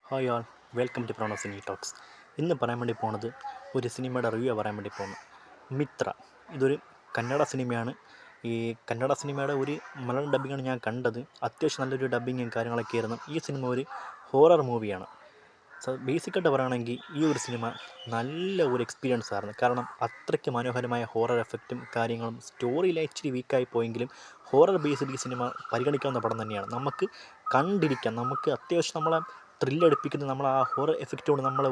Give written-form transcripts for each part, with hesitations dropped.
Hi all, welcome to Pranav cine talks. ഇന്ന് പറയാൻ വേണ്ടി പോണത് ഒരു സിനിമയുടെ റിവ്യൂ പറയാൻ വേണ്ടി പോകുന്നു. മിത്ര. ഇതൊരു കന്നഡ സിനിമയാണ്. ഈ കന്നഡ സിനിമയുടെ ഒരു മലയാളം ഡബ്ബിങ്ങാണ് ഞാൻ കണ്ടത്. അത്യാവശ്യം നല്ലൊരു ഡബ്ബിങ്ങും കാര്യങ്ങളൊക്കെ ആയിരുന്നു. ഈ സിനിമ ഒരു ഹൊറർ മൂവിയാണ്. ബേസിക്കായിട്ട് പറയുകയാണെങ്കിൽ ഈ ഒരു സിനിമ നല്ല ഒരു എക്സ്പീരിയൻസ് ആയിരുന്നു. കാരണം അത്രയ്ക്ക് മനോഹരമായ ഹൊറർ എഫക്റ്റും കാര്യങ്ങളും, സ്റ്റോറിയിൽ ഇച്ചിരി വീക്കായി പോയെങ്കിലും ഹൊറർ ബേസ്ഡ് ഈ സിനിമ പരിഗണിക്കാവുന്ന പടം തന്നെയാണ്. നമുക്ക് കണ്ടിരിക്കാം. നമുക്ക് അത്യാവശ്യം നമ്മളെ ത്രില്ലടിപ്പിക്കുന്ന നമ്മൾ ആ ഹൊറർ എഫക്റ്റ് കൊണ്ട് നമ്മളെ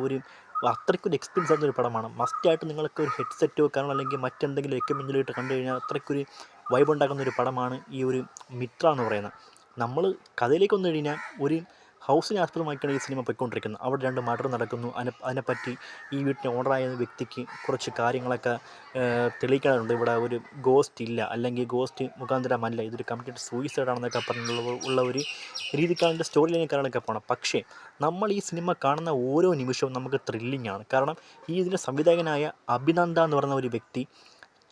അത്രയ്ക്കൊരു എക്സ്പീരിയൻസ് ആയിരുന്ന ഒരു പടമാണ്. മസ്റ്റായിട്ട് നിങ്ങൾക്ക് ഒരു ഹെഡ്സെറ്റോ കാരണം അല്ലെങ്കിൽ മറ്റെന്തെങ്കിലും എക്യുപ്മെൻറ്റിലോ ഇട്ട് കണ്ടു കഴിഞ്ഞാൽ അത്രയ്ക്കൊരു വൈബ് ഉണ്ടാക്കുന്ന ഒരു പടമാണ് ഈ ഒരു മിത്ര എന്ന് പറയുന്നത്. നമ്മൾ കഥയിലേക്ക് വന്നു കഴിഞ്ഞാൽ ഒരു ഹൗസിനെ ആസ്പദമാക്കിയാണ് ഈ സിനിമ പോയിക്കൊണ്ടിരിക്കുന്നത്. അവിടെ രണ്ട് മർഡർ നടക്കുന്നു. അതിനെപ്പറ്റി ഈ വീട്ടിൻ്റെ ഓണറായ വ്യക്തിക്ക് കുറച്ച് കാര്യങ്ങളൊക്കെ തെളിയിക്കാനുണ്ട്. ഇവിടെ ഒരു ഗോസ്റ്റ് ഇല്ല, അല്ലെങ്കിൽ ഗോസ്റ്റ് മുഖാന്തരമല്ല, ഇതൊരു കംപ്ലീറ്റ് സൂയിസൈഡ് ആണെന്നൊക്കെ പറഞ്ഞുള്ള ഒരു രീതിക്കാണ് ഇതിൻ്റെ സ്റ്റോറി ലൈനും കാര്യങ്ങളൊക്കെ പോകണം. പക്ഷേ നമ്മൾ ഈ സിനിമ കാണുന്ന ഓരോ നിമിഷവും നമുക്ക് ത്രില്ലിംഗ് ആണ്. കാരണം ഇതിൻ്റെ സംവിധായകനായ അഭിനന്ദ എന്ന് പറയുന്ന ഒരു വ്യക്തി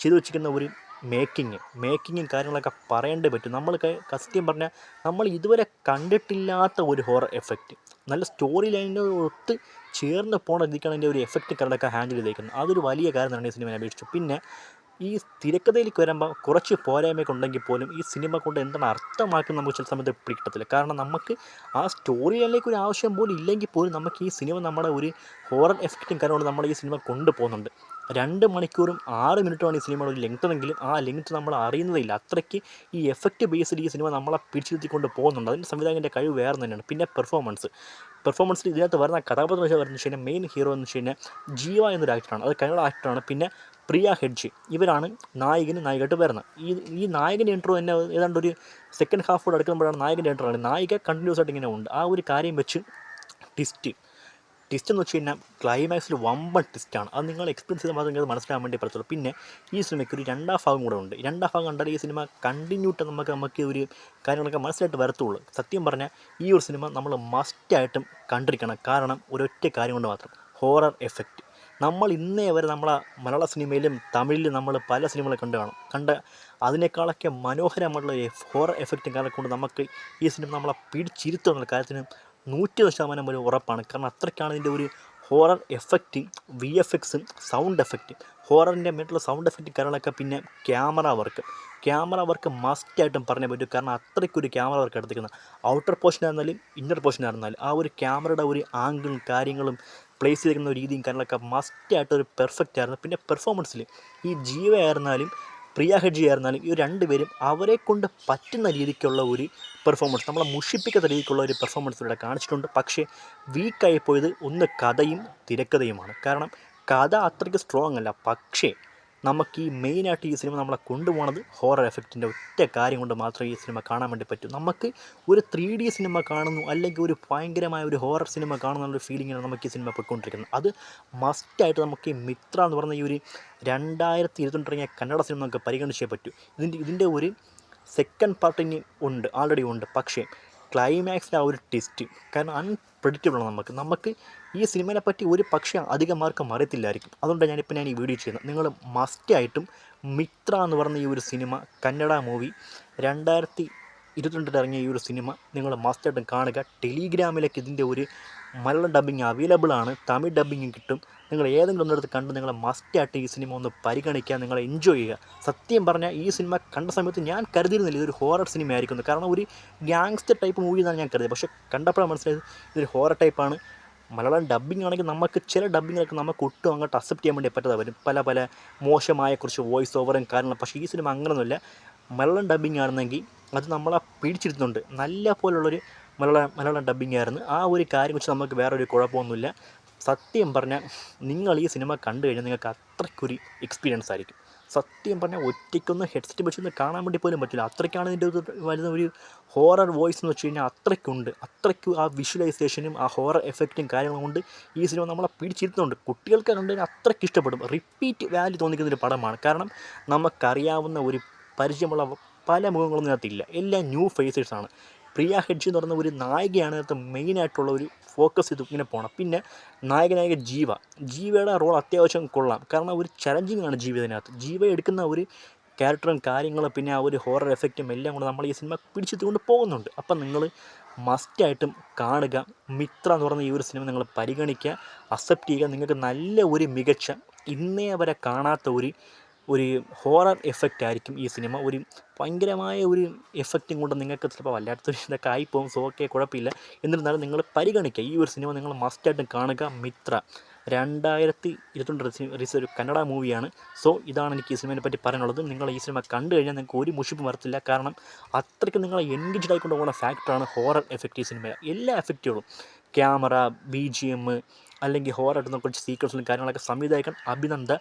ചെയ്തു വെച്ചിരിക്കുന്ന ഒരു മേക്കിങ്ങും കാര്യങ്ങളൊക്കെ പറയേണ്ടേ പറ്റും. നമ്മൾ സത്യം പറഞ്ഞാൽ നമ്മൾ ഇതുവരെ കണ്ടിട്ടില്ലാത്ത ഒരു ഹൊറർ എഫക്റ്റ്, നല്ല സ്റ്റോറി ലൈനിനോട് ചേർന്ന് പോണ രീതിക്കാണ് അതിൻ്റെ ഒരു എഫക്റ്റ് കാര്യങ്ങളൊക്കെ ഹാൻഡിൽ ചെയ്തേക്കുന്നത്. അതൊരു വലിയ കാര്യം തന്നെയാണ് ഈ സിനിമയെ അപേക്ഷിച്ചു. പിന്നെ ഈ തിരക്കഥയിലേക്ക് വരുമ്പോൾ കുറച്ച് പോരായ്മയൊക്കെ ഉണ്ടെങ്കിൽ പോലും ഈ സിനിമ കൊണ്ട് എന്താണ് അർത്ഥമാക്കുന്നത് നമുക്ക് ചില സമയത്ത് പിടിക്കത്തില്ല. കാരണം നമുക്ക് ആ സ്റ്റോറി ലൈനിലേക്ക് ഒരു ആവശ്യം പോലും ഇല്ലെങ്കിൽ പോലും നമുക്ക് ഈ സിനിമ നമ്മുടെ ഒരു ഹൊറർ എഫക്റ്റും കാര്യമാണ് നമ്മൾ ഈ സിനിമ കൊണ്ടുപോകുന്നുണ്ട്. 2 മണിക്കൂറും 6 മിനിറ്റുമാണ് ഈ സിനിമയുടെ ഒരു ലെങ്ത് എങ്കിലും ആ ലെങ്ത് നമ്മൾ അറിയുന്നതില്ല. അത്രയ്ക്ക് ഈ എഫക്റ്റ് ബേസ്ഡ് ഈ സിനിമ നമ്മളെ പിടിച്ചിരുത്തിക്കൊണ്ട് പോകുന്നുണ്ട്. അതിൻ്റെ സംവിധായകൻ്റെ കഴിവ് വേറെ തന്നെയാണ്. പിന്നെ പെർഫോമൻസിൽ ഇതിനകത്ത് വരുന്ന കഥാപാത്രം എന്ന് വെച്ച് കഴിഞ്ഞാൽ മെയിൻ ഹീറോ എന്ന് വെച്ച് കഴിഞ്ഞാൽ ജീവ എന്നൊരു ആക്ടറാണ്. അത് കന്നഡ ആക്ടറാണ്. പിന്നെ പ്രിയ ഹെഡ്ജി, ഇവരാണ് നായികയായിട്ട് വരുന്നത്. ഈ നായകൻ്റെ ഇൻട്രോ തന്നെ ഏതാണ്ട് ഒരു സെക്കൻഡ് ഹാഫോട് അടുക്കുമ്പോഴാണ് നായകൻ്റെ ഇൻട്രോ ആണ്. നായിക കണ്ടിന്യൂസ് ആയിട്ട് ഇങ്ങനെ ഉണ്ട്. ആ ഒരു കാര്യം വെച്ച് ട്വിസ്റ്റ് എന്ന് വെച്ച് കഴിഞ്ഞാൽ ക്ലൈമാക്സിൽ വമ്പൻ ട്വിസ്റ്റാണ്. അത് നിങ്ങൾ എക്സ്പീരിയൻസ് ചെയ്താൽ മാത്രമേ നിങ്ങൾക്ക് മനസ്സിലാൻ വേണ്ടി പറ്റത്തുള്ളൂ. പിന്നെ ഈ സിനിമയ്ക്ക് ഒരു 2ാം ഭാഗം കൂടെ ഉണ്ട്. 2ാം ഭാഗം കണ്ടാൽ ഈ സിനിമ കണ്ടിന്യൂട്ട് നമുക്ക് ഒരു കാര്യങ്ങളൊക്കെ മനസ്സിലായിട്ട് വരത്തുള്ളൂ. സത്യം പറഞ്ഞാൽ ഈ ഒരു സിനിമ നമ്മൾ മസ്റ്റായിട്ടും കണ്ടിരിക്കണം. കാരണം ഒരൊറ്റ കാര്യം കൊണ്ട് മാത്രം, ഹൊറർ എഫക്റ്റ്. നമ്മൾ ഇന്നേ വരെ നമ്മളെ മലയാള സിനിമയിലും തമിഴിലും നമ്മൾ പല സിനിമകളും കണ്ട അതിനേക്കാളൊക്കെ മനോഹരമായിട്ടുള്ള ഹൊറർ എഫക്റ്റും കാരണം കൊണ്ട് നമുക്ക് ഈ സിനിമ നമ്മളെ പിടിച്ചിരുത്തുന്ന കാര്യത്തിന് 100% ഒരു ഉറപ്പാണ്. കാരണം അത്രയ്ക്കാണ് ഇതിൻ്റെ ഒരു horror effect, VFX, sound effect, ഹൊററിൻ്റെ മേട്ടുള്ള സൗണ്ട് എഫക്റ്റ് കാര്യങ്ങളൊക്കെ. പിന്നെ ക്യാമറ വർക്ക് മസ്റ്റായിട്ടും പറഞ്ഞേ പറ്റും. കാരണം അത്രയ്ക്കൊരു ക്യാമറ വർക്ക് എടുത്തിരിക്കുന്നത്. ഔട്ടർ പോർഷൻ ആയിരുന്നാലും ഇന്നർ പോർഷൻ ആയിരുന്നാലും ആ ഒരു ക്യാമറയുടെ ഒരു ആംഗിളും കാര്യങ്ങളും പ്ലേസ് ചെയ്തിരിക്കുന്ന രീതിയും കാര്യങ്ങളൊക്കെ മസ്റ്റായിട്ടൊരു പെർഫെക്റ്റ് ആയിരുന്നു. പിന്നെ പെർഫോമൻസിൽ ഈ ജീവ ആയിരുന്നാലും പ്രിയ ഹെഡ്ജി ആയിരുന്നാലും ഈ രണ്ടുപേരും അവരെ കൊണ്ട് പറ്റുന്ന രീതിക്കുള്ള ഒരു പെർഫോമൻസ്, നമ്മളെ മുഷിപ്പിക്കാത്ത രീതിക്കുള്ള ഒരു പെർഫോമൻസ് ഇവിടെ കാണിച്ചിട്ടുണ്ട്. പക്ഷേ വീക്കായി പോയത് ഒന്ന് കഥയും തിരക്കഥയുമാണ്. കാരണം കഥ അത്രയ്ക്ക് സ്ട്രോങ് അല്ല. പക്ഷേ നമുക്ക് ഈ മെയിനായിട്ട് ഈ സിനിമ നമ്മളെ കൊണ്ടുപോകുന്നത് ഹൊറർ എഫക്റ്റിൻ്റെ ഒറ്റ കാര്യം കൊണ്ട് മാത്രമേ ഈ സിനിമ കാണാൻ വേണ്ടി പറ്റൂ. നമുക്ക് ഒരു 3D സിനിമ കാണുന്നു, അല്ലെങ്കിൽ ഒരു ഭയങ്കരമായ ഒരു ഹൊറർ സിനിമ കാണുന്നുള്ളൊരു ഫീലിങ്ങിനാണ് നമുക്ക് ഈ സിനിമ പോയിക്കൊണ്ടിരിക്കുന്നത്. അത് മസ്റ്റായിട്ട് നമുക്ക് ഈ മിത്ര എന്ന് പറയുന്ന ഈ ഒരു 2022 ഇറങ്ങിയ കന്നഡ സിനിമ നമുക്ക് പരിഗണിച്ചേ പറ്റൂ. ഇതിൻ്റെ ഒരു സെക്കൻഡ് പാർട്ട് ഇനി ആൾറെഡി ഉണ്ട്. പക്ഷേ ക്ലൈമാക്സിലെ ആ ഒരു ട്വിസ്റ്റ് കാരണം അൺപ്രെഡിക്റ്റബിളാണ്. നമുക്ക് ഈ സിനിമയെ പറ്റി ഒരു പക്ഷേ അധികം മാർക്കും അറിയത്തില്ലായിരിക്കും. അതുകൊണ്ട് ഞാൻ ഈ വീഡിയോ ചെയ്യുന്നത്. നിങ്ങൾ മസ്റ്റായിട്ടും മിത്ര എന്ന് പറഞ്ഞ ഈ ഒരു സിനിമ, കന്നഡ മൂവി, 2022 ഇറങ്ങിയ ഈ ഒരു സിനിമ നിങ്ങൾ മസ്റ്റായിട്ടും കാണുക. ടെലിഗ്രാമിലേക്ക് ഇതിൻ്റെ ഒരു മലയാളം ഡബ്ബിങ് അവൈലബിൾ ആണ്, തമിഴ് ഡബ്ബിങ്ങും കിട്ടും. നിങ്ങൾ ഏതെങ്കിലും ഒന്നിടത്ത് കണ്ട് നിങ്ങൾ മസ്റ്റായിട്ട് ഈ സിനിമ ഒന്ന് പരിഗണിക്കുക, നിങ്ങൾ എൻജോയ് ചെയ്യുക. സത്യം പറഞ്ഞാൽ ഈ സിനിമ കണ്ട സമയത്ത് ഞാൻ കരുതിയിരുന്നില്ല ഇതൊരു ഹൊറർ സിനിമ ആയിരിക്കുന്നു. കാരണം ഒരു ഗ്യാങ്സ്റ്റർ ടൈപ്പ് മൂവി എന്നാണ് ഞാൻ കരുതിയത്. പക്ഷേ കണ്ടപ്പോഴാണ് മനസ്സിലായത് ഇതൊരു ഹൊറർ ടൈപ്പാണ്. മലയാളം ഡബ്ബിംഗ് ആണെങ്കിൽ നമുക്ക് ചില ഡബ്ബിങ്ങിലൊക്കെ നമുക്ക് ഒട്ടും അങ്ങോട്ട് അക്സെപ്റ്റ് ചെയ്യാൻ വേണ്ടി പറ്റാതെ വരും, പല മോശമായ കുറച്ച് വോയിസ് ഓവറും കാര്യങ്ങളും. പക്ഷേ ഈ സിനിമ അങ്ങനെയൊന്നുമില്ല. മലയാളം ഡബ്ബിംഗ് ആണെന്നെങ്കിൽ അത് നമ്മളെ പിടിച്ചിരുത്തുന്നുണ്ട്. നല്ല പോലുള്ളൊരു മലയാളം ഡബ്ബിംഗ് ആയിരുന്നു. ആ ഒരു കാര്യം വെച്ച് നമുക്ക് വേറൊരു കുഴപ്പമൊന്നുമില്ല. സത്യം പറഞ്ഞാൽ നിങ്ങൾ ഈ സിനിമ കണ്ടു കഴിഞ്ഞാൽ നിങ്ങൾക്ക് അത്രയ്ക്കൊരു എക്സ്പീരിയൻസ് ആയിരിക്കും. സത്യം പറഞ്ഞാൽ ഒറ്റയ്ക്കൊന്ന് ഹെഡ്സെറ്റ് വെച്ചൊന്ന് കാണാൻ വേണ്ടി പോലും പറ്റില്ല. അത്രയ്ക്കാണ് ഇതിൻ്റെ വരുന്ന ഒരു ഹൊറർ വോയിസ് എന്ന് വെച്ച് കഴിഞ്ഞാൽ അത്രയ്ക്കുണ്ട്. അത്രയ്ക്ക് ആ വിഷ്വലൈസേഷനും ആ ഹൊറർ എഫക്റ്റും കാര്യങ്ങളും കൊണ്ട് ഈ സിനിമ നമ്മളെ പിടിച്ചിരുത്തുന്നുണ്ട്. കുട്ടികൾക്ക് കണ്ടു കഴിഞ്ഞാൽ അത്രയ്ക്ക് ഇഷ്ടപ്പെടും. റിപ്പീറ്റ് വാല്യൂ തോന്നിക്കുന്നൊരു പടമാണ്. കാരണം നമുക്കറിയാവുന്ന ഒരു പരിചയമുള്ള പല മുഖങ്ങളൊന്നും ഇതിനകത്തില്ല. എല്ലാം ന്യൂ ഫേസേഴ്സാണ്. പ്രിയ ഹെഡ്ജി എന്ന് പറയുന്ന ഒരു നായികയാണ് ഇതിനകത്ത് മെയിനായിട്ടുള്ള ഒരു ഫോക്കസ് ചെയ്ത് ഇങ്ങനെ പോകണം. പിന്നെ നായകനായ ജീവയുടെ റോൾ അത്യാവശ്യം കൊള്ളാം. കാരണം ഒരു ചലഞ്ചിങ് ആണ് ജീവ ഇതിനകത്ത്. ജീവ എടുക്കുന്ന ഒരു ക്യാരക്ടറും കാര്യങ്ങളും പിന്നെ ആ ഒരു ഹൊറർ എഫക്റ്റും എല്ലാം കൂടെ നമ്മൾ ഈ സിനിമ പിടിച്ചെടുത്തുകൊണ്ട് പോകുന്നുണ്ട്. അപ്പം നിങ്ങൾ മസ്റ്റായിട്ടും കാണുക. മിത്ര എന്ന് പറയുന്ന ഈ ഒരു സിനിമ നിങ്ങൾ പരിഗണിക്കുക, അക്സെപ്റ്റ് ചെയ്യുക. നിങ്ങൾക്ക് നല്ല ഒരു മികച്ച ഇന്നേ വരെ കാണാത്ത ഒരു ഹൊറർ എഫക്റ്റ് ആയിരിക്കും ഈ സിനിമ. ഒരു ഭയങ്കരമായ ഒരു എഫക്റ്റും കൊണ്ട് നിങ്ങൾക്ക് ചിലപ്പോൾ വല്ലാത്തൊരു ഇതൊക്കെ ആയിപ്പോകും. സോ ഓക്കെ, കുഴപ്പമില്ല. എന്നിരുന്നാലും നിങ്ങൾ പരിഗണിക്കുക. ഈ ഒരു സിനിമ നിങ്ങൾ മസ്റ്റായിട്ടും കാണുക. മിത്ര 2022 റിലീസ് ഒരു കന്നഡ മൂവിയാണ്. സോ ഇതാണ് എനിക്ക് ഈ സിനിമയെ പറ്റി പറയാനുള്ളത്. നിങ്ങൾ ഈ സിനിമ കണ്ടു കഴിഞ്ഞാൽ നിങ്ങൾക്ക് ഒരു മുഷിപ്പും വരത്തില്ല. കാരണം അത്രയ്ക്ക് നിങ്ങളെ എൻഗേജ്ഡ് ആയിക്കൊണ്ട് പോകുന്ന ഫാക്ടറാണ് ഹൊറർ എഫക്റ്റ് ഈ സിനിമ. എല്ലാ എഫക്റ്റുകളും, ക്യാമറ, BGM, അല്ലെങ്കിൽ ഹൊറർ കുറച്ച് സീക്വൻസിലും കാര്യങ്ങളൊക്കെ സംവിധായകൻ അഭിനന്ദ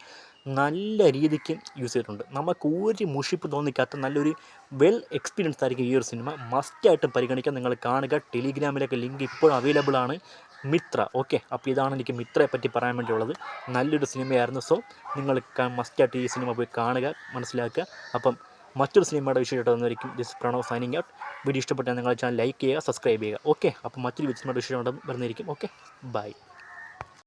നല്ല രീതിക്ക് യൂസ് ചെയ്തിട്ടുണ്ട്. നമുക്ക് ഒരു മുഷിപ്പ് തോന്നിക്കാത്ത നല്ലൊരു വെൽ എക്സ്പീരിയൻസ് ആയിരിക്കും ഈ ഒരു സിനിമ. മസ്റ്റായിട്ട് പരിഗണിക്കാൻ നിങ്ങൾ കാണുക. ടെലിഗ്രാമിലൊക്കെ ലിങ്ക് ഇപ്പോഴും അവൈലബിൾ ആണ്. മിത്ര. ഓക്കെ, അപ്പോൾ ഇതാണ് എനിക്ക് മിത്രയെ പറ്റി പറയാൻ വേണ്ടിയുള്ളത്. നല്ലൊരു സിനിമയായിരുന്നു. സോ നിങ്ങൾ മസ്റ്റായിട്ട് ഈ സിനിമ പോയി കാണുക, മനസ്സിലാക്കുക. അപ്പം മറ്റൊരു സിനിമയുടെ വിഷയമായിട്ട് വന്നിരിക്കും. This Pranav signing out. Video ഇഷ്ടപ്പെട്ടാൽ നിങ്ങളുടെ ചാനൽ ലൈക്ക് ചെയ്യുക, സബ്സ്ക്രൈബ് ചെയ്യുക. ഓക്കെ, അപ്പോൾ മറ്റൊരു സിനിമയുടെ വിഷയമായിട്ട് വരുന്നതായിരിക്കും. Okay, by.